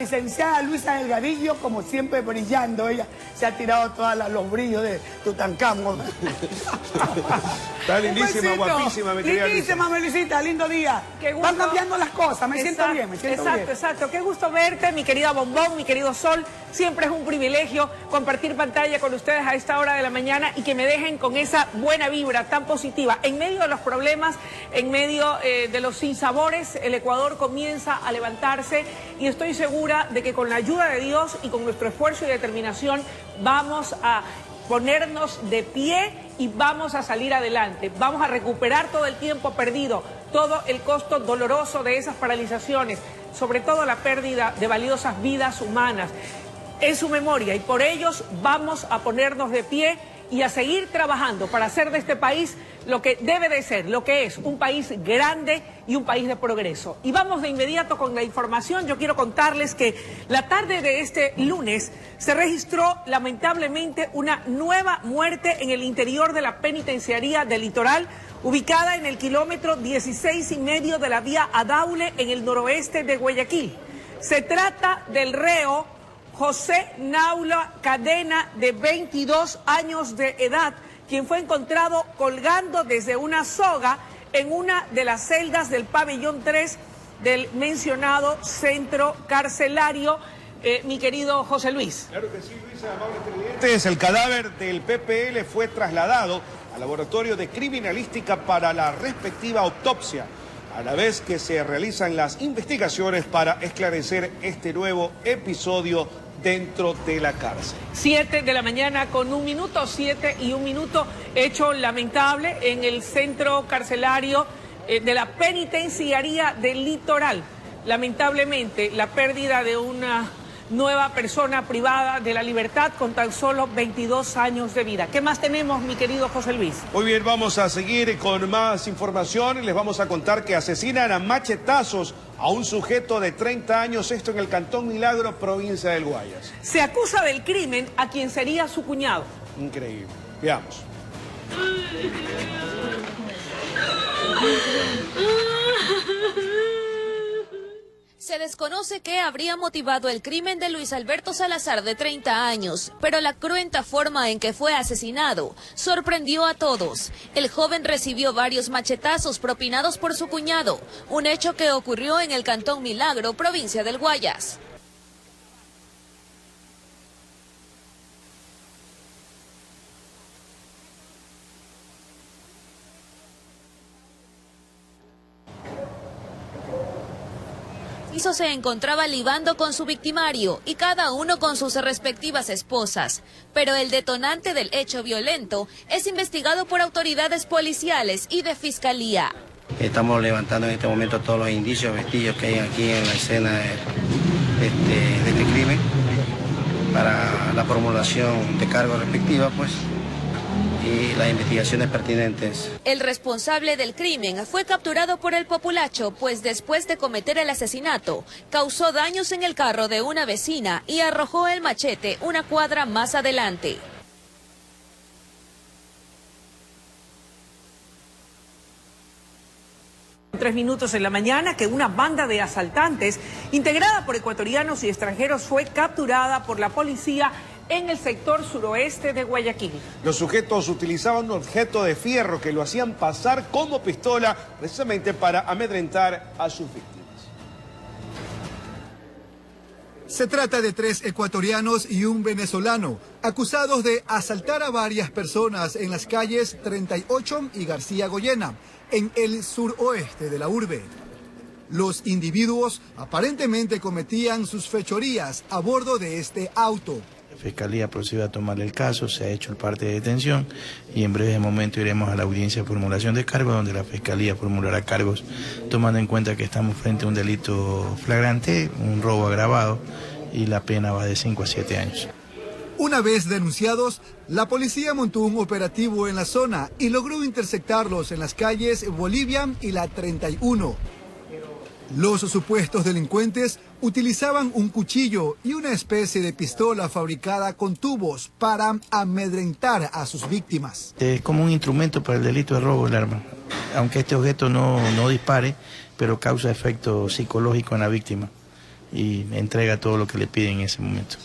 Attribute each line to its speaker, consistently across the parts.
Speaker 1: licenciada Luisa Delgadillo, como siempre brillando. Ella se ha tirado todos los brillos de Tutankamón.
Speaker 2: Está lindísima, guapísima, mi querida Luisa.
Speaker 1: Lindísima, Melisita, lindo día. Van cambiando las cosas, me siento bien, me siento bien.
Speaker 3: Exacto. Qué gusto verte, mi querida Bombón, mi querido Sol. Siempre es un privilegio compartir pantalla con ustedes a esta hora de la mañana y que me dejen con esa buena vibra tan positiva. En medio de los problemas, en medio de los sinsabores, el Ecuador comienza a levantarse y estoy segura de que con la ayuda de Dios y con nuestro esfuerzo y determinación vamos a ponernos de pie y vamos a salir adelante. Vamos a recuperar todo el tiempo perdido, todo el costo doloroso de esas paralizaciones, sobre todo la pérdida de valiosas vidas humanas en su memoria, y por ellos vamos a ponernos de pie y a seguir trabajando para hacer de este país lo que debe de ser, lo que es un país grande y un país de progreso. Y vamos de inmediato con la información. Yo quiero contarles que la tarde de este lunes se registró lamentablemente una nueva muerte en el interior de la penitenciaría del Litoral, ubicada en el kilómetro 16,5 de la vía Adaule en el noroeste de Guayaquil. Se trata del reo José Naula Cadena, de 22 años de edad, quien fue encontrado colgando desde una soga en una de las celdas del pabellón 3 del mencionado centro carcelario. Mi querido José Luis.
Speaker 2: Claro que sí, Luisa, amables televidentes. El cadáver del PPL fue trasladado al laboratorio de criminalística para la respectiva autopsia, a la vez que se realizan las investigaciones para esclarecer este nuevo episodio dentro de la cárcel.
Speaker 3: 7 de la mañana con 1 minuto, 7 y 1 minuto, hecho lamentable en el centro carcelario de la penitenciaría del Litoral. Lamentablemente, la pérdida de una nueva persona privada de la libertad con tan solo 22 años de vida. ¿Qué más tenemos, mi querido José Luis?
Speaker 2: Muy bien, vamos a seguir con más información. Les vamos a contar que asesinan a machetazos a un sujeto de 30 años, esto en el Cantón Milagro, provincia del Guayas.
Speaker 3: Se acusa del crimen a quien sería su cuñado.
Speaker 2: Increíble. Veamos.
Speaker 4: Se desconoce qué habría motivado el crimen de Luis Alberto Salazar, de 30 años, pero la cruenta forma en que fue asesinado sorprendió a todos. El joven recibió varios machetazos propinados por su cuñado, un hecho que ocurrió en el Cantón Milagro, provincia del Guayas. Se encontraba libando con su victimario y cada uno con sus respectivas esposas, pero el detonante del hecho violento es investigado por autoridades policiales y de fiscalía.
Speaker 5: Estamos levantando en este momento todos los indicios, vestigios que hay aquí en la escena de este crimen para la formulación de cargos respectivas, pues, y las investigaciones pertinentes.
Speaker 4: El responsable del crimen fue capturado por el populacho, pues después de cometer el asesinato, causó daños en el carro de una vecina y arrojó el machete una cuadra más adelante.
Speaker 3: En 3 minutos en la mañana, que una banda de asaltantes integrada por ecuatorianos y extranjeros fue capturada por la policía en el sector suroeste de Guayaquil.
Speaker 2: Los sujetos utilizaban un objeto de fierro que lo hacían pasar como pistola, precisamente para amedrentar a sus víctimas.
Speaker 6: Se trata de 3 ecuatorianos y un venezolano, acusados de asaltar a varias personas en las calles 38 y García Goyena, en el suroeste de la urbe. Los individuos aparentemente cometían sus fechorías a bordo de este auto.
Speaker 7: La Fiscalía procedió a tomar el caso, se ha hecho el parte de detención y en breve momento iremos a la audiencia de formulación de cargos, donde la Fiscalía formulará cargos tomando en cuenta que estamos frente a un delito flagrante, un robo agravado, y la pena va de 5 a 7 años.
Speaker 6: Una vez denunciados, la policía montó un operativo en la zona y logró interceptarlos en las calles Bolivia y la 31. Los supuestos delincuentes utilizaban un cuchillo y una especie de pistola fabricada con tubos para amedrentar a sus víctimas.
Speaker 7: Es como un instrumento para el delito de robo del arma, aunque este objeto no dispare, pero causa efecto psicológico en la víctima. y entrega todo lo que le piden en ese momento.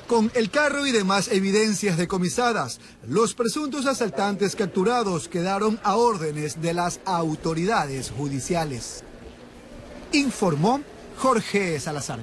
Speaker 6: Con el carro y demás evidencias decomisadas, los presuntos asaltantes capturados quedaron a órdenes de las autoridades judiciales. Informó Jorge Salazar.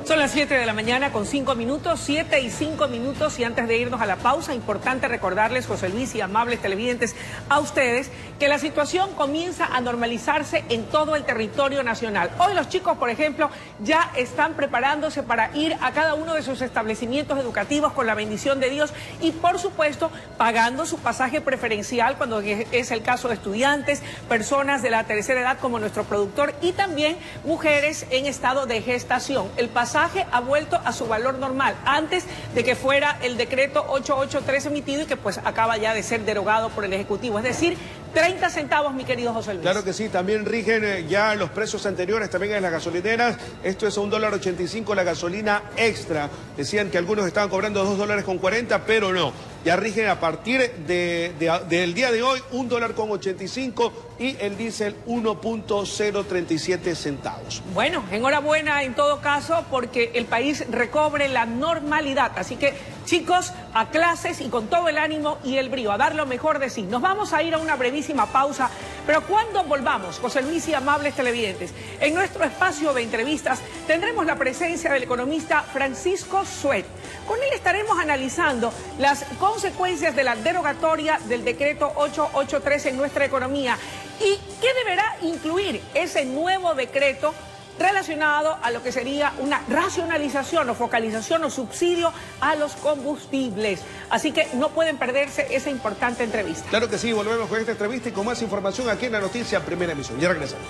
Speaker 3: Son las 7 de la mañana con 5 minutos, 7 y 5 minutos, y antes de irnos a la pausa, importante recordarles, José Luis y amables televidentes, a ustedes, que la situación comienza a normalizarse en todo el territorio nacional. Hoy los chicos, por ejemplo, ya están preparándose para ir a cada uno de sus establecimientos educativos con la bendición de Dios y, por supuesto, pagando su pasaje preferencial cuando es el caso de estudiantes, personas de la tercera edad como nuestro productor y también mujeres en estado de gestación. El pasaje ha vuelto a su valor normal antes de que fuera el decreto 883 emitido y que pues acaba ya de ser derogado por el Ejecutivo, es decir, 30 centavos, mi querido José Luis.
Speaker 2: Claro que sí, también rigen ya los precios anteriores también en las gasolineras. Esto es a $1.85 la gasolina extra. Decían que algunos estaban cobrando $2.40, pero no. Ya rigen a partir del día de hoy $1.85 y el diésel 1.037 centavos.
Speaker 3: Bueno, enhorabuena en todo caso porque el país recobre la normalidad. Así que, chicos, a clases y con todo el ánimo y el brío, a dar lo mejor de sí. Nos vamos a ir a una brevísima pausa, pero cuando volvamos, José Luis y amables televidentes, en nuestro espacio de entrevistas tendremos la presencia del economista Francisco Suet. Con él estaremos analizando las consecuencias de la derogatoria del decreto 883 en nuestra economía y qué deberá incluir ese nuevo decreto relacionado a lo que sería una racionalización o focalización o subsidio a los combustibles. Así que no pueden perderse esa importante entrevista.
Speaker 2: Claro que sí, volvemos con esta entrevista y con más información aquí en La Noticia Primera Emisión. Ya regresamos.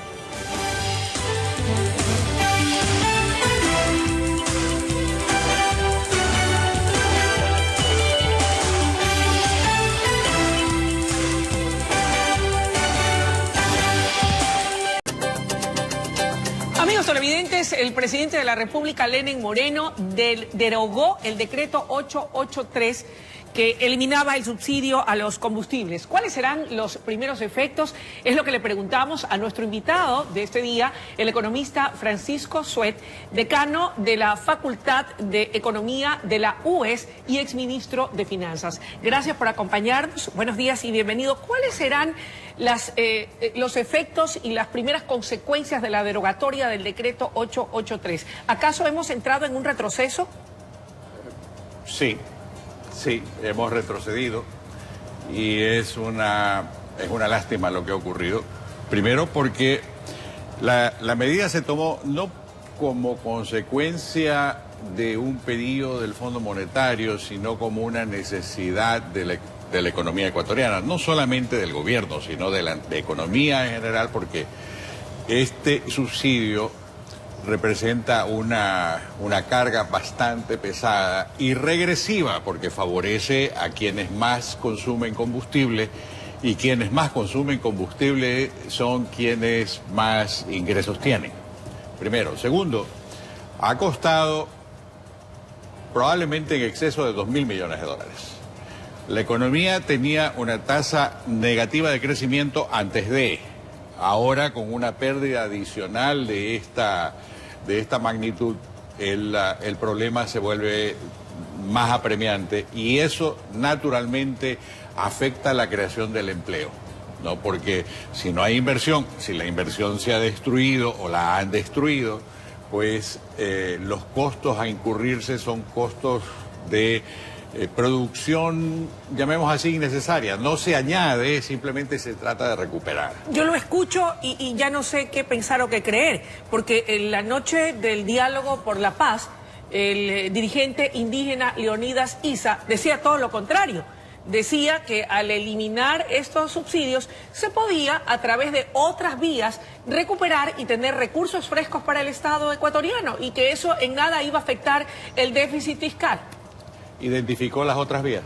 Speaker 3: Amigos televidentes, el presidente de la República, Lenín Moreno, derogó el decreto 883 que eliminaba el subsidio a los combustibles. ¿Cuáles serán los primeros efectos? Es lo que le preguntamos a nuestro invitado de este día, el economista Francisco Suet, decano de la Facultad de Economía de la UES y exministro de Finanzas. Gracias por acompañarnos. Buenos días y bienvenido. ¿Cuáles serán los efectos y las primeras consecuencias de la derogatoria del decreto 883? ¿Acaso hemos entrado en un retroceso?
Speaker 8: Sí, hemos retrocedido y es una lástima lo que ha ocurrido. Primero porque la medida se tomó no como consecuencia de un pedido del Fondo Monetario, sino como una necesidad de la economía ecuatoriana, no solamente del gobierno, sino de la economía en general, porque este subsidio representa una carga bastante pesada y regresiva, porque favorece a quienes más consumen combustible, y quienes más consumen combustible son quienes más ingresos tienen. Primero. Segundo, ha costado probablemente en exceso de $2.000 millones. La economía tenía una tasa negativa de crecimiento antes de, ahora con una pérdida adicional de esta magnitud, el problema se vuelve más apremiante y eso naturalmente afecta la creación del empleo, ¿no? Porque si no hay inversión, si la inversión se ha destruido o la han destruido, pues los costos a incurrirse son costos de producción, llamemos así, innecesaria. No se añade, simplemente se trata de recuperar.
Speaker 3: Yo lo escucho y ya no sé qué pensar o qué creer, porque en la noche del diálogo por la paz, el dirigente indígena Leonidas Issa decía todo lo contrario. Decía que al eliminar estos subsidios se podía, a través de otras vías, recuperar y tener recursos frescos para el Estado ecuatoriano y que eso en nada iba a afectar el déficit fiscal.
Speaker 8: ¿Identificó las otras vías?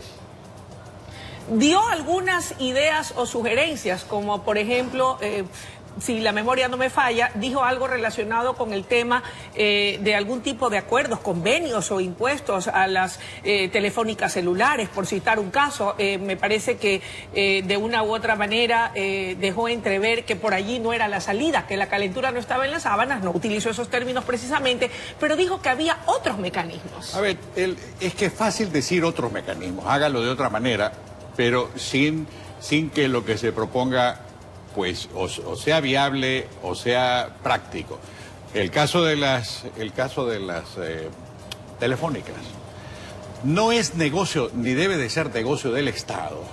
Speaker 3: Dio algunas ideas o sugerencias, como por ejemplo si la memoria no me falla, dijo algo relacionado con el tema de algún tipo de acuerdos, convenios o impuestos a las telefónicas celulares, por citar un caso. Me parece que de una u otra manera dejó entrever que por allí no era la salida, que la calentura no estaba en las sábanas, no utilizó esos términos precisamente, pero dijo que había otros mecanismos.
Speaker 8: A ver, es que es fácil decir otros mecanismos, hágalo de otra manera, pero sin que lo que se proponga pues o sea viable o sea práctico. El caso de las telefónicas no es negocio ni debe de ser negocio del Estado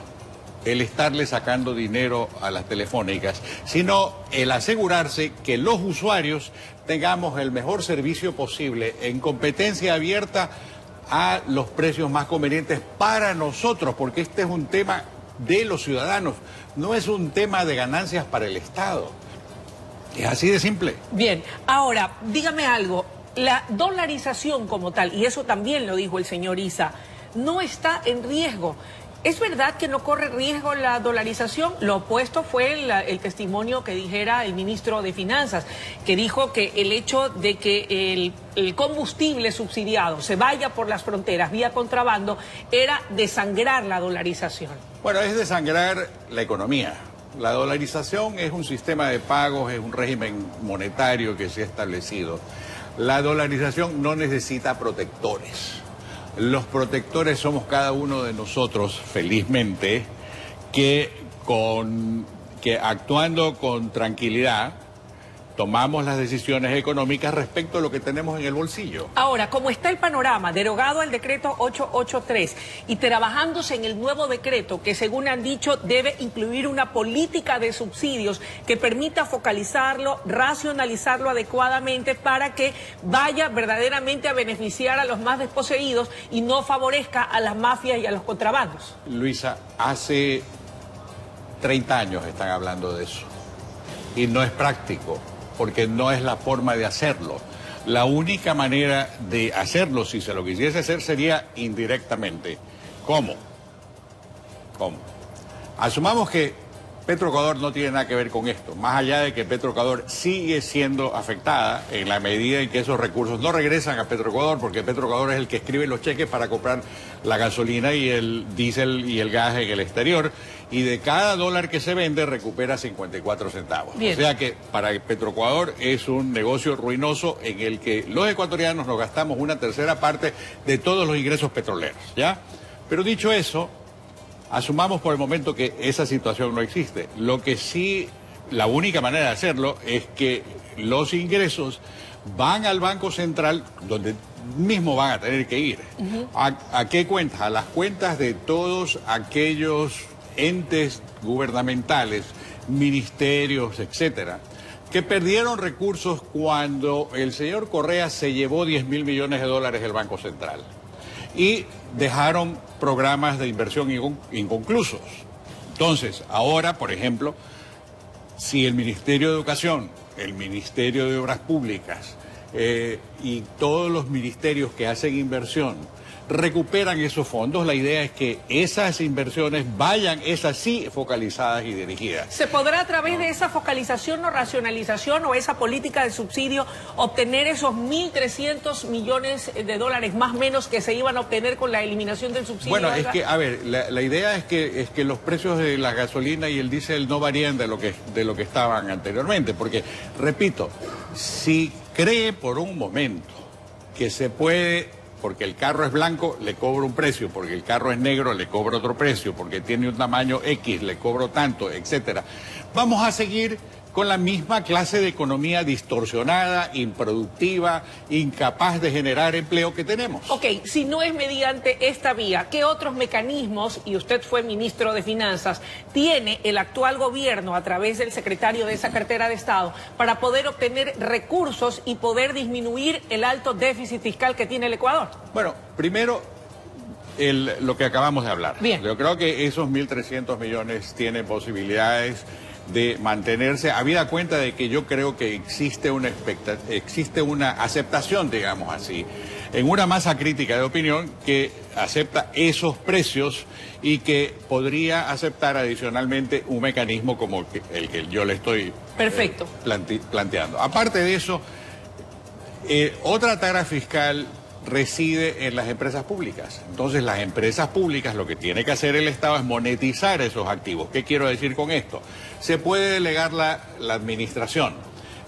Speaker 8: el estarle sacando dinero a las telefónicas, sino el asegurarse que los usuarios tengamos el mejor servicio posible en competencia abierta a los precios más convenientes para nosotros, porque este es un tema de los ciudadanos, no es un tema de ganancias para el Estado. Es así de simple.
Speaker 3: Bien, ahora, dígame algo, la dolarización como tal, y eso también lo dijo el señor Issa, no está en riesgo. ¿Es verdad que no corre riesgo la dolarización? Lo opuesto fue el testimonio que dijera el ministro de Finanzas, que dijo que el hecho de que el combustible subsidiado se vaya por las fronteras vía contrabando era desangrar la dolarización.
Speaker 8: Bueno, es desangrar la economía. La dolarización es un sistema de pagos, es un régimen monetario que se ha establecido. La dolarización no necesita protectores. Los protectores somos cada uno de nosotros, felizmente, que actuando con tranquilidad tomamos las decisiones económicas respecto a lo que tenemos en el bolsillo.
Speaker 3: Ahora, como está el panorama, derogado el decreto 883 y trabajándose en el nuevo decreto que, según han dicho, debe incluir una política de subsidios que permita focalizarlo, racionalizarlo adecuadamente para que vaya verdaderamente a beneficiar a los más desposeídos y no favorezca a las mafias y a los contrabandos.
Speaker 8: Luisa, hace 30 años están hablando de eso y no es práctico, porque no es la forma de hacerlo. La única manera de hacerlo, si se lo quisiese hacer, sería indirectamente. ¿Cómo? Asumamos que Petroecuador no tiene nada que ver con esto, más allá de que Petroecuador sigue siendo afectada en la medida en que esos recursos no regresan a Petroecuador, porque Petroecuador es el que escribe los cheques para comprar la gasolina y el diésel y el gas en el exterior, y de cada dólar que se vende recupera 54 centavos.
Speaker 3: Bien.
Speaker 8: O sea que para Petroecuador es un negocio ruinoso en el que los ecuatorianos nos gastamos una tercera parte de todos los ingresos petroleros, ¿ya? Pero dicho eso, asumamos por el momento que esa situación no existe. Lo que sí, la única manera de hacerlo es que los ingresos van al Banco Central, donde mismo van a tener que ir. ¿A qué cuentas? A las cuentas de todos aquellos entes gubernamentales, ministerios, etcétera, que perdieron recursos cuando el señor Correa se llevó 10.000 millones de dólares del Banco Central y dejaron programas de inversión inconclusos. Entonces, ahora, por ejemplo, si el Ministerio de Educación, el Ministerio de Obras Públicas y todos los ministerios que hacen inversión recuperan esos fondos, la idea es que esas inversiones vayan, esas sí, focalizadas y dirigidas.
Speaker 3: ¿Se podrá a través de esa focalización o racionalización o esa política de subsidio obtener esos 1.300 millones de dólares más o menos que se iban a obtener con la eliminación del subsidio?
Speaker 8: Bueno, es que, a ver, la idea es que los precios de la gasolina y el diésel no varían de lo que estaban anteriormente, porque, repito, si cree por un momento que se puede, porque el carro es blanco, le cobro un precio, porque el carro es negro, le cobro otro precio, porque tiene un tamaño X, le cobro tanto, etcétera. Vamos a seguir con la misma clase de economía distorsionada, improductiva, incapaz de generar empleo que tenemos.
Speaker 3: Ok, si no es mediante esta vía, ¿qué otros mecanismos, y usted fue ministro de Finanzas, tiene el actual gobierno a través del secretario de esa cartera de Estado para poder obtener recursos y poder disminuir el alto déficit fiscal que tiene el Ecuador?
Speaker 8: Bueno, primero, lo que acabamos de hablar.
Speaker 3: Bien.
Speaker 8: Yo creo que esos 1.300 millones tienen posibilidades de mantenerse, habida cuenta de que yo creo que existe una aceptación, digamos así, en una masa crítica de opinión que acepta esos precios y que podría aceptar adicionalmente un mecanismo como el que yo le estoy planteando. Aparte de eso, otra tara fiscal reside en las empresas públicas. Entonces, las empresas públicas, lo que tiene que hacer el Estado es monetizar esos activos. ¿Qué quiero decir con esto? Se puede delegar la administración,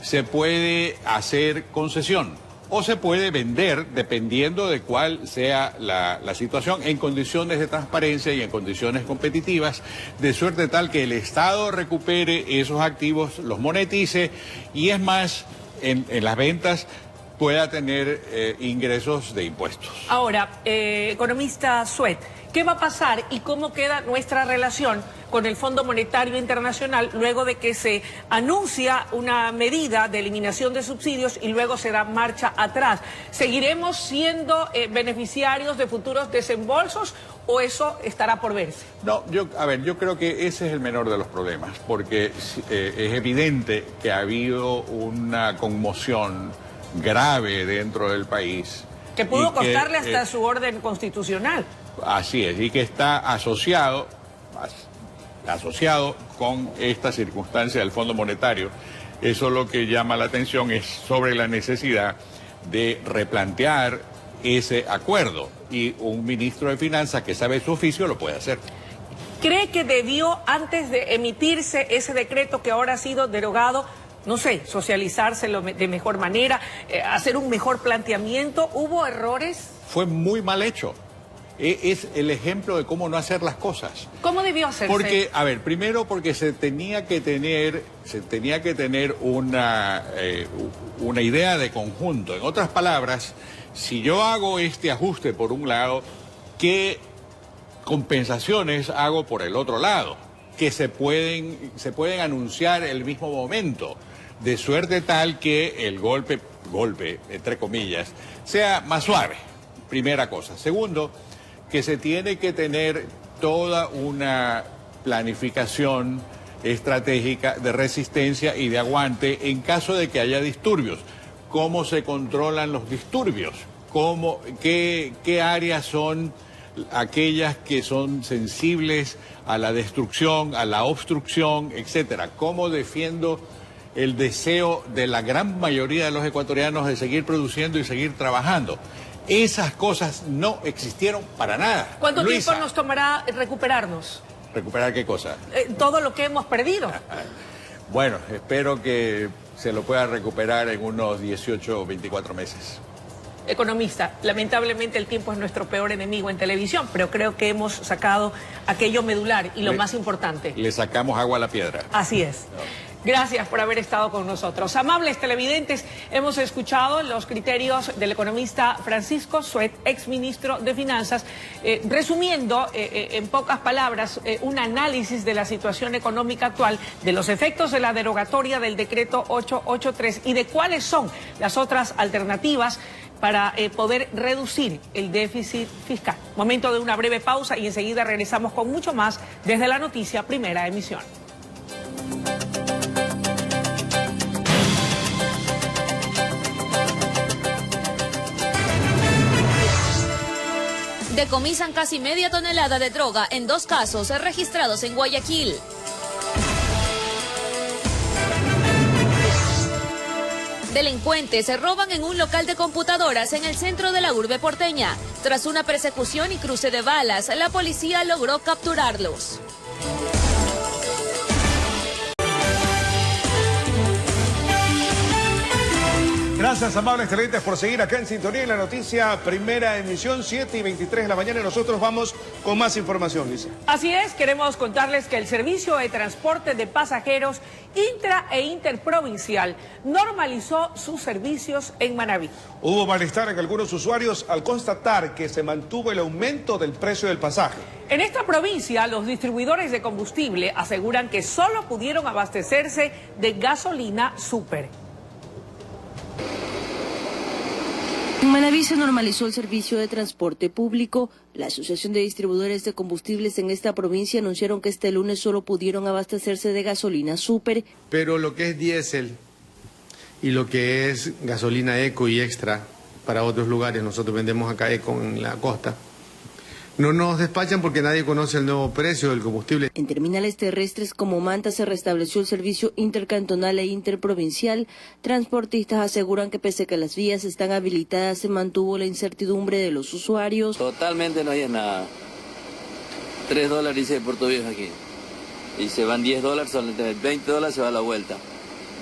Speaker 8: se puede hacer concesión o se puede vender, dependiendo de cuál sea la situación, en condiciones de transparencia y en condiciones competitivas, de suerte tal que el Estado recupere esos activos, los monetice y, es más, en las ventas pueda tener ingresos de impuestos.
Speaker 3: Ahora, economista Suet, ¿qué va a pasar y cómo queda nuestra relación con el Fondo Monetario Internacional luego de que se anuncia una medida de eliminación de subsidios y luego se da marcha atrás? ¿Seguiremos siendo beneficiarios de futuros desembolsos o eso estará por verse?
Speaker 8: No, yo creo que ese es el menor de los problemas, porque es evidente que ha habido una conmoción grave dentro del país.
Speaker 3: Que pudo costarle hasta su orden constitucional.
Speaker 8: Así es, y que está asociado con esta circunstancia del Fondo Monetario. Eso lo que llama la atención es sobre la necesidad de replantear ese acuerdo, y un ministro de Finanzas que sabe su oficio lo puede hacer.
Speaker 3: ¿Cree que debió, antes de emitirse ese decreto que ahora ha sido derogado, no sé, socializárselo de mejor manera, hacer un mejor planteamiento? ¿Hubo errores?
Speaker 8: Fue muy mal hecho. Es el ejemplo de cómo no hacer las cosas.
Speaker 3: ¿Cómo debió hacerse?
Speaker 8: Porque, primero porque se tenía que tener una idea de conjunto. En otras palabras, si yo hago este ajuste por un lado, ¿qué compensaciones hago por el otro lado? Que se pueden anunciar el mismo momento, de suerte tal que el golpe, entre comillas, sea más suave. Primera cosa. Segundo, que se tiene que tener toda una planificación estratégica de resistencia y de aguante en caso de que haya disturbios. ¿Cómo se controlan los disturbios? ¿Qué áreas son aquellas que son sensibles a la destrucción, a la obstrucción, etcétera? ¿Cómo defiendo el deseo de la gran mayoría de los ecuatorianos de seguir produciendo y seguir trabajando? Esas cosas no existieron para nada.
Speaker 3: ¿Cuánto tiempo nos tomará recuperarnos?
Speaker 8: ¿Recuperar qué cosa?
Speaker 3: Todo lo que hemos perdido.
Speaker 8: Bueno, espero que se lo pueda recuperar en unos 18 o 24 meses.
Speaker 3: Economista, lamentablemente el tiempo es nuestro peor enemigo en televisión, pero creo que hemos sacado aquello medular y lo más importante.
Speaker 8: Le sacamos agua a la piedra.
Speaker 3: Así es. Gracias por haber estado con nosotros. Amables televidentes, hemos escuchado los criterios del economista Francisco Suet, exministro de Finanzas, resumiendo en pocas palabras un análisis de la situación económica actual, de los efectos de la derogatoria del decreto 883 y de cuáles son las otras alternativas para poder reducir el déficit fiscal. Momento de una breve pausa y enseguida regresamos con mucho más desde la noticia Primera Emisión.
Speaker 4: Decomisan casi media tonelada de droga en 2 casos registrados en Guayaquil. Delincuentes se roban en un local de computadoras en el centro de la urbe porteña. Tras una persecución y cruce de balas, la policía logró capturarlos.
Speaker 2: Gracias, amables televidentes, por seguir acá en sintonía en la noticia Primera Emisión, 7:23 de la mañana. Y nosotros vamos con más información, Lisa.
Speaker 3: Así es, queremos contarles que el servicio de transporte de pasajeros intra e interprovincial normalizó sus servicios en Manabí.
Speaker 2: Hubo malestar en algunos usuarios al constatar que se mantuvo el aumento del precio del pasaje.
Speaker 3: En esta provincia, los distribuidores de combustible aseguran que solo pudieron abastecerse de gasolina súper.
Speaker 9: En Manabí se normalizó el servicio de transporte público. La Asociación de Distribuidores de Combustibles en esta provincia anunciaron que este lunes solo pudieron abastecerse de gasolina súper.
Speaker 10: Pero lo que es diésel y lo que es gasolina eco y extra para otros lugares, nosotros vendemos acá eco en la costa, no nos despachan porque nadie conoce el nuevo precio del combustible.
Speaker 9: En terminales terrestres como Manta se restableció el servicio intercantonal e interprovincial. Transportistas aseguran que pese a que las vías están habilitadas, se mantuvo la incertidumbre de los usuarios.
Speaker 11: Totalmente no hay nada. $3 dice Puerto Viejo aquí. Y se van $10, son $20, se va a la vuelta.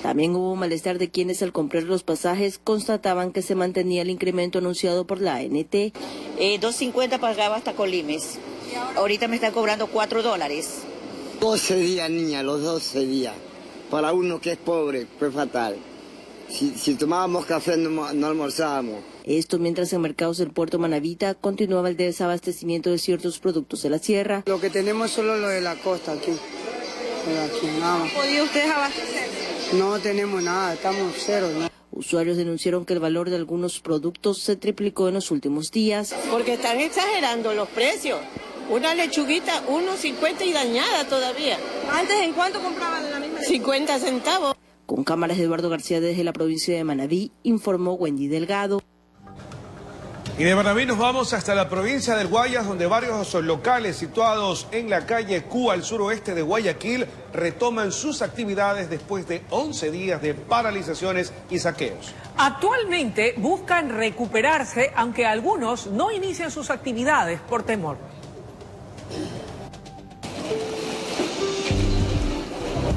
Speaker 9: También hubo malestar de quienes al comprar los pasajes constataban que se mantenía el incremento anunciado por la ANT.
Speaker 12: $2.50 pagaba hasta Colimes. Ahorita me están cobrando $4.
Speaker 13: 12 días, niña, los 12 días. Para uno que es pobre, fue fatal. Si tomábamos café no almorzábamos.
Speaker 9: Esto mientras en mercados del puerto Manabita continuaba el desabastecimiento de ciertos productos de la sierra.
Speaker 14: Lo que tenemos es solo lo de la costa aquí.
Speaker 9: ¿Han podido ustedes abastecer?
Speaker 14: No tenemos nada, estamos cero, ¿no?
Speaker 9: Usuarios denunciaron que el valor de algunos productos se triplicó en los últimos días.
Speaker 12: Porque están exagerando los precios. Una lechuguita, 1.50 y dañada todavía.
Speaker 9: ¿Antes en cuánto compraban la misma?
Speaker 12: 50 centavos.
Speaker 9: Con cámaras de Eduardo García desde la provincia de Manabí, informó Wendy Delgado.
Speaker 2: Y de Manabí nos vamos hasta la provincia del Guayas, donde varios locales situados en la calle Q al suroeste de Guayaquil retoman sus actividades después de 11 días de paralizaciones y saqueos.
Speaker 3: Actualmente buscan recuperarse, aunque algunos no inician sus actividades por temor.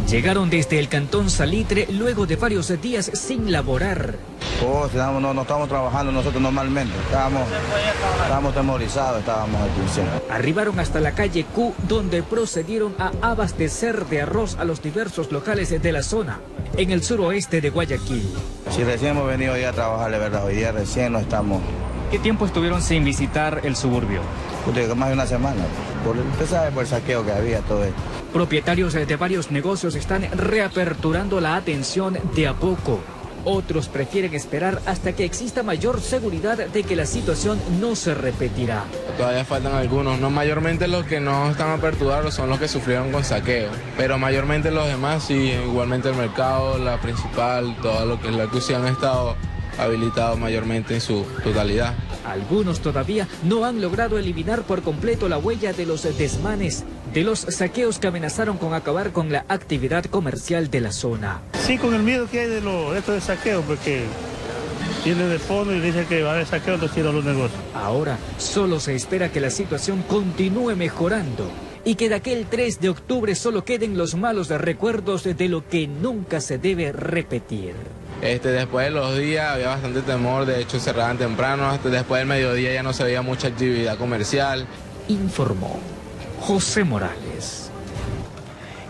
Speaker 15: Llegaron desde el cantón Salitre luego de varios días sin laborar.
Speaker 5: No estamos trabajando nosotros normalmente, estábamos temorizados, estábamos al principio.
Speaker 15: Arribaron hasta la calle Q, donde procedieron a abastecer de arroz a los diversos locales de la zona, en el suroeste de Guayaquil.
Speaker 5: Si recién hemos venido hoy a trabajar, de verdad, hoy día recién no estamos.
Speaker 15: ¿Qué tiempo estuvieron sin visitar el suburbio?
Speaker 5: Más de una semana, usted sabe por el saqueo que había, todo esto.
Speaker 15: Propietarios de varios negocios están reaperturando la atención de a poco. Otros prefieren esperar hasta que exista mayor seguridad de que la situación no se repetirá.
Speaker 16: Todavía faltan algunos, no mayormente los que no están aperturados son los que sufrieron con saqueo, pero mayormente los demás sí, igualmente el mercado, la principal, todo lo que es la que han estado habilitados mayormente en su totalidad.
Speaker 15: Algunos todavía no han logrado eliminar por completo la huella de los desmanes, de los saqueos que amenazaron con acabar con la actividad comercial de la zona.
Speaker 17: Sí, con el miedo que hay de esto de saqueo, porque viene de fondo y dice que va a haber saqueo, entonces cierran los negocios.
Speaker 15: Ahora solo se espera que la situación continúe mejorando y que de aquel 3 de octubre solo queden los malos recuerdos de lo que nunca se debe repetir.
Speaker 16: Después de los días había bastante temor, de hecho cerraban temprano, hasta después del mediodía ya no se veía mucha actividad comercial.
Speaker 15: Informó José Morales.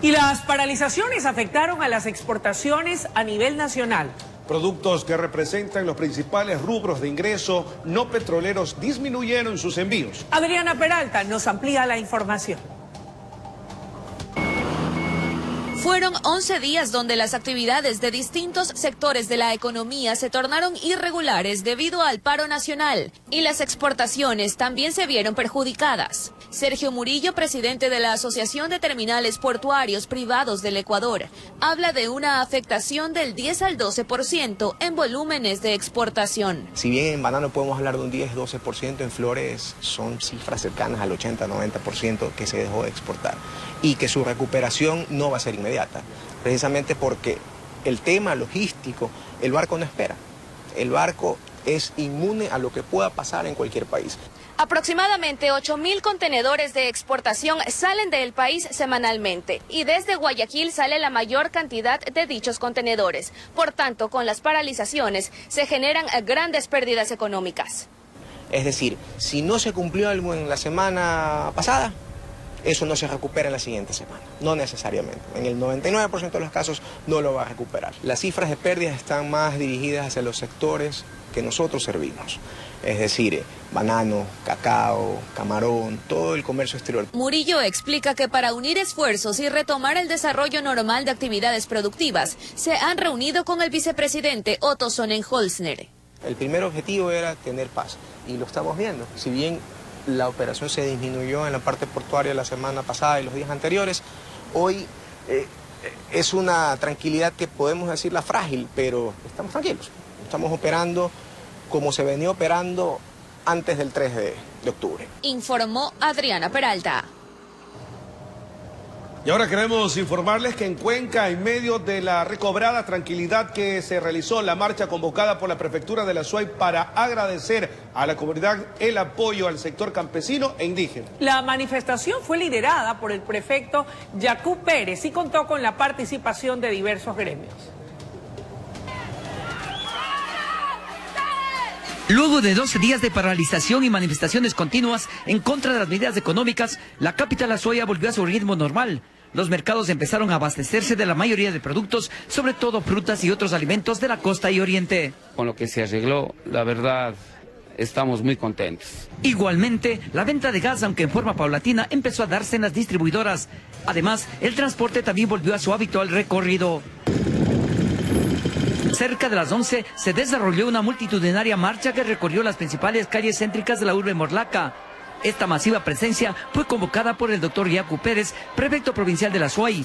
Speaker 3: Y las paralizaciones afectaron a las exportaciones a nivel nacional.
Speaker 2: Productos que representan los principales rubros de ingreso no petroleros disminuyeron sus envíos.
Speaker 3: Adriana Peralta nos amplía la información.
Speaker 4: Fueron 11 días donde las actividades de distintos sectores de la economía se tornaron irregulares debido al paro nacional y las exportaciones también se vieron perjudicadas. Sergio Murillo, presidente de la Asociación de Terminales Portuarios Privados del Ecuador, habla de una afectación del 10 al 12% en volúmenes de exportación.
Speaker 18: Si bien en banano podemos hablar de un 10-12%, en flores son cifras cercanas al 80-90% que se dejó de exportar y que su recuperación no va a ser inmediata, precisamente porque el tema logístico, el barco no espera, el barco es inmune a lo que pueda pasar en cualquier país.
Speaker 4: Aproximadamente 8.000 contenedores de exportación salen del país semanalmente y desde Guayaquil sale la mayor cantidad de dichos contenedores. Por tanto, con las paralizaciones se generan grandes pérdidas económicas.
Speaker 18: Es decir, si no se cumplió algo en la semana pasada, eso no se recupera en la siguiente semana, no necesariamente. En el 99% de los casos no lo va a recuperar. Las cifras de pérdidas están más dirigidas hacia los sectores que nosotros servimos. Es decir, banano, cacao, camarón, todo el comercio exterior.
Speaker 4: Murillo explica que para unir esfuerzos y retomar el desarrollo normal de actividades productivas, se han reunido con el vicepresidente Otto Sonnenholzner.
Speaker 18: El primer objetivo era tener paz y lo estamos viendo. Si bien la operación se disminuyó en la parte portuaria la semana pasada y los días anteriores, hoy es una tranquilidad que podemos decirla frágil, pero estamos tranquilos. Estamos operando como se venía operando antes del 3 de octubre.
Speaker 4: Informó Adriana Peralta.
Speaker 2: Y ahora queremos informarles que en Cuenca, en medio de la recobrada tranquilidad que se realizó la marcha convocada por la Prefectura de la SUAY para agradecer a la comunidad el apoyo al sector campesino e indígena.
Speaker 3: La manifestación fue liderada por el prefecto Yacu Pérez y contó con la participación de diversos gremios.
Speaker 19: Luego de 12 días de paralización y manifestaciones continuas en contra de las medidas económicas, la capital Azuaya volvió a su ritmo normal. Los mercados empezaron a abastecerse de la mayoría de productos, sobre todo frutas y otros alimentos de la costa y oriente.
Speaker 20: Con lo que se arregló, la verdad, estamos muy contentos.
Speaker 19: Igualmente, la venta de gas, aunque en forma paulatina, empezó a darse en las distribuidoras. Además, el transporte también volvió a su habitual recorrido. Cerca de las 11 se desarrolló una multitudinaria marcha que recorrió las principales calles céntricas de la urbe Morlaca. Esta masiva presencia fue convocada por el doctor Yacu Pérez, prefecto provincial de la SUAY.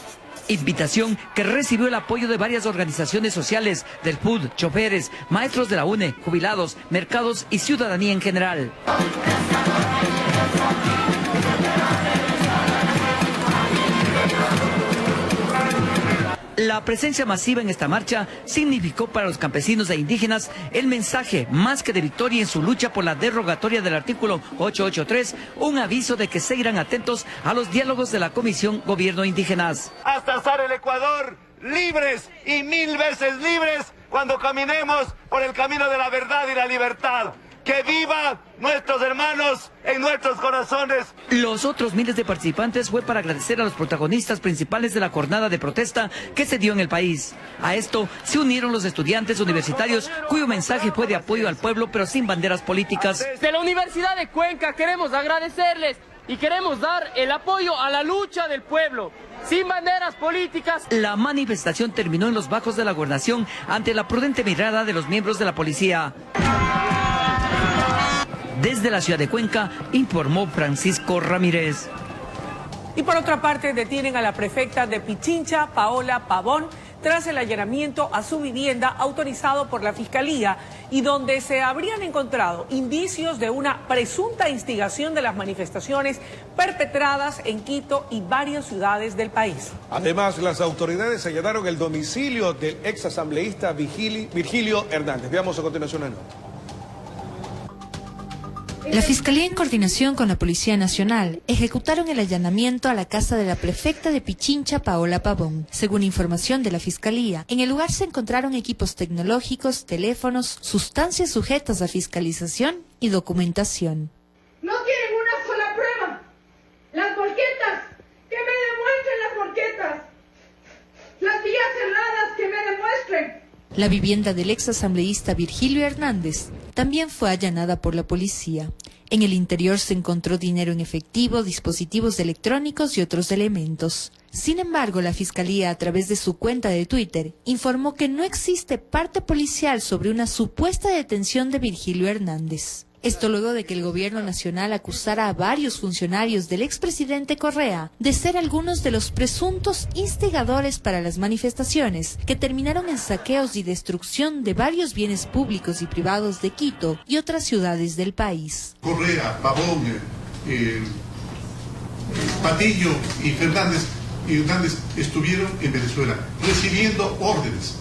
Speaker 19: Invitación que recibió el apoyo de varias organizaciones sociales, del PUD, choferes, maestros de la UNE, jubilados, mercados y ciudadanía en general. La presencia masiva en esta marcha significó para los campesinos e indígenas el mensaje, más que de victoria en su lucha por la derogatoria del artículo 883, un aviso de que seguirán atentos a los diálogos de la Comisión Gobierno Indígenas.
Speaker 21: Hasta estar el Ecuador libres y 1000 veces libres cuando caminemos por el camino de la verdad y la libertad. ¡Que viva nuestros hermanos en nuestros corazones!
Speaker 19: Los otros miles de participantes fue para agradecer a los protagonistas principales de la jornada de protesta que se dio en el país. A esto se unieron los estudiantes universitarios, cuyo mensaje fue de apoyo al pueblo, pero sin banderas políticas.
Speaker 22: De la Universidad de Cuenca queremos agradecerles y queremos dar el apoyo a la lucha del pueblo, sin banderas políticas.
Speaker 19: La manifestación terminó en los bajos de la gobernación ante la prudente mirada de los miembros de la policía. Desde la ciudad de Cuenca, informó Francisco Ramírez.
Speaker 3: Y por otra parte, detienen a la prefecta de Pichincha, Paola Pavón, tras el allanamiento a su vivienda autorizado por la Fiscalía y donde se habrían encontrado indicios de una presunta instigación de las manifestaciones perpetradas en Quito y varias ciudades del país.
Speaker 2: Además, las autoridades allanaron el domicilio del ex asambleísta Virgilio Hernández. Veamos a continuación la nota.
Speaker 23: La Fiscalía, en coordinación con la Policía Nacional, ejecutaron el allanamiento a la casa de la prefecta de Pichincha, Paola Pavón. Según información de la Fiscalía, en el lugar se encontraron equipos tecnológicos, teléfonos, sustancias sujetas a fiscalización y documentación.
Speaker 24: No tienen una sola prueba. Las volquetas, que me demuestren las volquetas. Las vías cerradas, que me demuestren.
Speaker 23: La vivienda del ex asambleísta Virgilio Hernández también fue allanada por la policía. En el interior se encontró dinero en efectivo, dispositivos electrónicos y otros elementos. Sin embargo, la Fiscalía, a través de su cuenta de Twitter, informó que no existe parte policial sobre una supuesta detención de Virgilio Hernández. Esto luego de que el gobierno nacional acusara a varios funcionarios del expresidente Correa de ser algunos de los presuntos instigadores para las manifestaciones que terminaron en saqueos y destrucción de varios bienes públicos y privados de Quito y otras ciudades del país.
Speaker 25: Correa, Pavón, Patillo y Hernández estuvieron en Venezuela recibiendo órdenes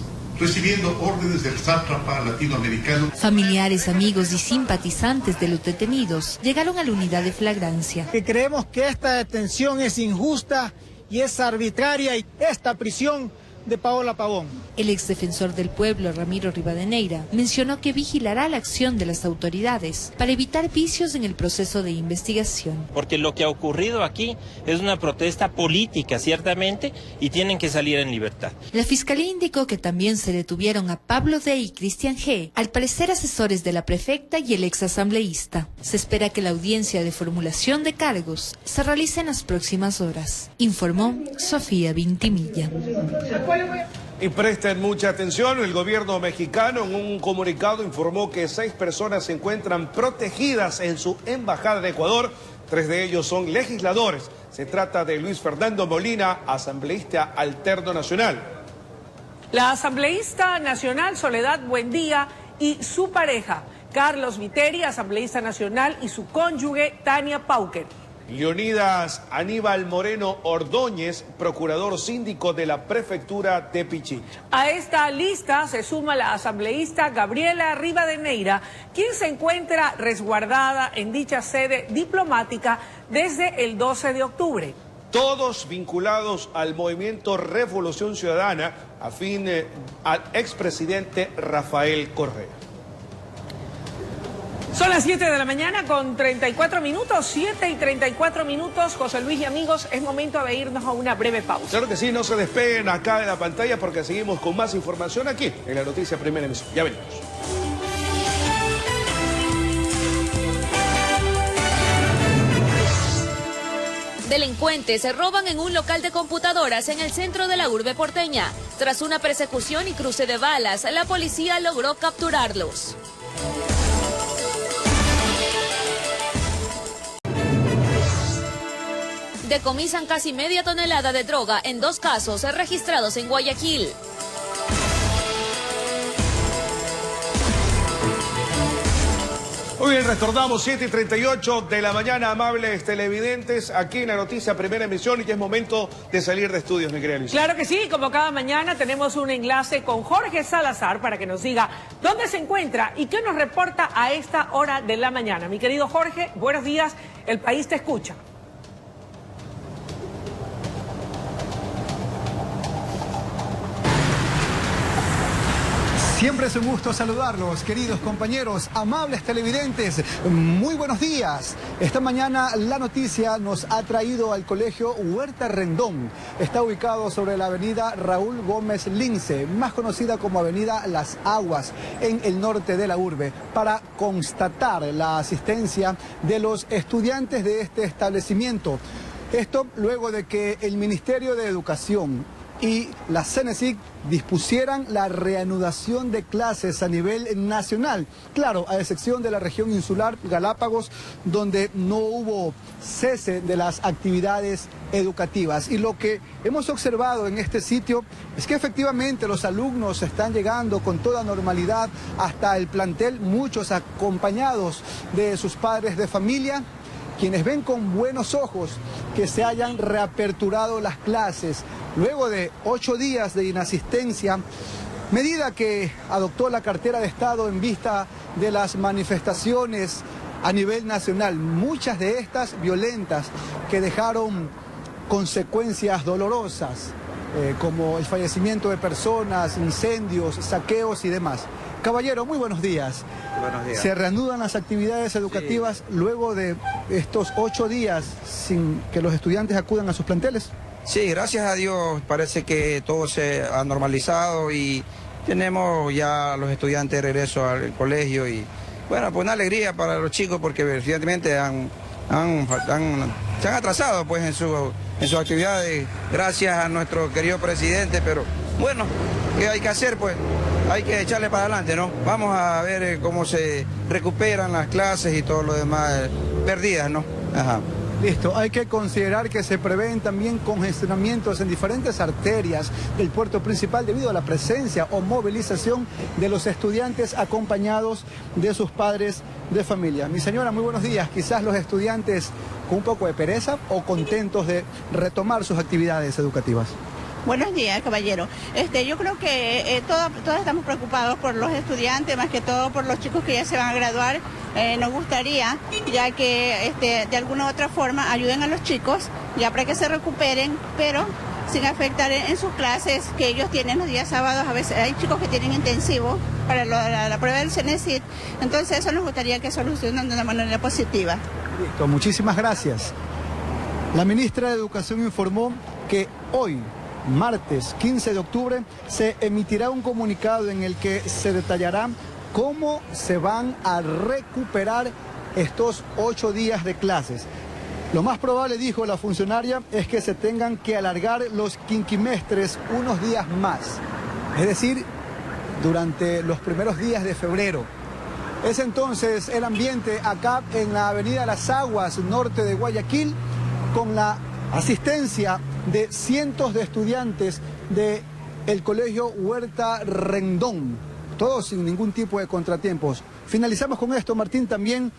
Speaker 25: del sátrapa latinoamericano.
Speaker 23: Familiares, amigos y simpatizantes de los detenidos llegaron a la unidad de flagrancia.
Speaker 26: Que creemos que esta detención es injusta y es arbitraria, y esta prisión de Paola Pavón.
Speaker 23: El exdefensor del pueblo, Ramiro Rivadeneira, mencionó que vigilará la acción de las autoridades para evitar vicios en el proceso de investigación.
Speaker 27: Porque lo que ha ocurrido aquí es una protesta política, ciertamente, y tienen que salir en libertad.
Speaker 23: La Fiscalía indicó que también se detuvieron a Pablo D. y Cristian G., al parecer asesores de la prefecta y el exasambleísta. Se espera que la audiencia de formulación de cargos se realice en las próximas horas, informó Sofía Vintimilla.
Speaker 2: Y presten mucha atención, el gobierno mexicano en un comunicado informó que 6 personas se encuentran protegidas en su embajada de Ecuador. 3 de ellos son legisladores. Se trata de Luis Fernando Molina, asambleísta alterno nacional.
Speaker 3: La asambleísta nacional Soledad Buendía y su pareja, Carlos Viteri, asambleísta nacional, y su cónyuge, Tania Pauker.
Speaker 2: Leonidas Aníbal Moreno Ordóñez, procurador síndico de la prefectura de Pichincha.
Speaker 3: A esta lista se suma la asambleísta Gabriela Rivadeneira, quien se encuentra resguardada en dicha sede diplomática desde el 12 de octubre.
Speaker 2: Todos vinculados al movimiento Revolución Ciudadana, afín al expresidente Rafael Correa.
Speaker 3: Son las 7 de la mañana con 34 minutos, 7 y 34 minutos. José Luis y amigos, es momento de irnos a una breve pausa.
Speaker 2: Claro que sí, no se despeguen acá de la pantalla porque seguimos con más información aquí en la Noticia Primera Emisión. Ya venimos.
Speaker 4: Delincuentes se roban en un local de computadoras en el centro de la urbe porteña. Tras una persecución y cruce de balas, la policía logró capturarlos. Decomisan casi media tonelada de droga en 2 casos registrados en Guayaquil.
Speaker 2: Muy bien, retornamos 7:38 de la mañana, amables televidentes, aquí en la Noticia Primera Emisión, y ya es momento de salir de estudios, mi querida Luisa.
Speaker 3: Claro que sí, como cada mañana tenemos un enlace con Jorge Salazar para que nos diga dónde se encuentra y qué nos reporta a esta hora de la mañana. Mi querido Jorge, buenos días, el país te escucha.
Speaker 1: Siempre es un gusto saludarlos, queridos compañeros, amables televidentes. Muy buenos días. Esta mañana la noticia nos ha traído al colegio Huerta Rendón. Está ubicado sobre la avenida Raúl Gómez Lince, más conocida como avenida Las Aguas, en el norte de la urbe, para constatar la asistencia de los estudiantes de este establecimiento. Esto luego de que el Ministerio de Educación y la CENESIC dispusieran la reanudación de clases a nivel nacional. Claro, a excepción de la región insular Galápagos, donde no hubo cese de las actividades educativas. Y lo que hemos observado en este sitio es que efectivamente los alumnos están llegando con toda normalidad hasta el plantel, muchos acompañados de sus padres de familia, quienes ven con buenos ojos que se hayan reaperturado las clases luego de 8 días de inasistencia, medida que adoptó la cartera de Estado en vista de las manifestaciones a nivel nacional, muchas de estas violentas, que dejaron consecuencias dolorosas, como el fallecimiento de personas, incendios, saqueos y demás. Caballero, muy buenos días.
Speaker 6: Buenos días.
Speaker 1: ¿Se reanudan las actividades educativas luego de estos 8 días sin que los estudiantes acudan a sus planteles?
Speaker 6: Sí, gracias a Dios parece que todo se ha normalizado y tenemos ya los estudiantes de regreso al colegio y bueno, pues una alegría para los chicos porque evidentemente se han atrasado pues en sus actividades gracias a nuestro querido presidente, pero bueno, ¿qué hay que hacer? Pues hay que echarle para adelante, ¿no? Vamos a ver cómo se recuperan las clases y todo lo demás perdidas, ¿no? Ajá.
Speaker 1: Listo, hay que considerar que se prevén también congestionamientos en diferentes arterias del puerto principal debido a la presencia o movilización de los estudiantes acompañados de sus padres de familia. Mi señora, muy buenos días. Quizás los estudiantes con un poco de pereza o contentos de retomar sus actividades educativas.
Speaker 7: Buenos días, caballero. Yo creo que todos estamos preocupados por los estudiantes, más que todo por los chicos que ya se van a graduar. Nos gustaría, ya que de alguna u otra forma ayuden a los chicos, ya para que se recuperen, pero sin afectar en sus clases que ellos tienen los días sábados. A veces hay chicos que tienen intensivo para la prueba del CENESID, entonces eso nos gustaría que solucionen de una manera positiva.
Speaker 1: Listo, muchísimas gracias. La ministra de Educación informó que hoy, martes 15 de octubre, se emitirá un comunicado en el que se detallará cómo se van a recuperar estos 8 días de clases. Lo más probable, dijo la funcionaria, es que se tengan que alargar los quinquimestres unos días más. es decir, durante los primeros días de febrero. Es entonces el ambiente acá en la avenida Las Aguas, norte de Guayaquil, con la asistencia de cientos de estudiantes del Colegio Huerta Rendón, todos sin ningún tipo de contratiempos. Finalizamos con esto, Martín, también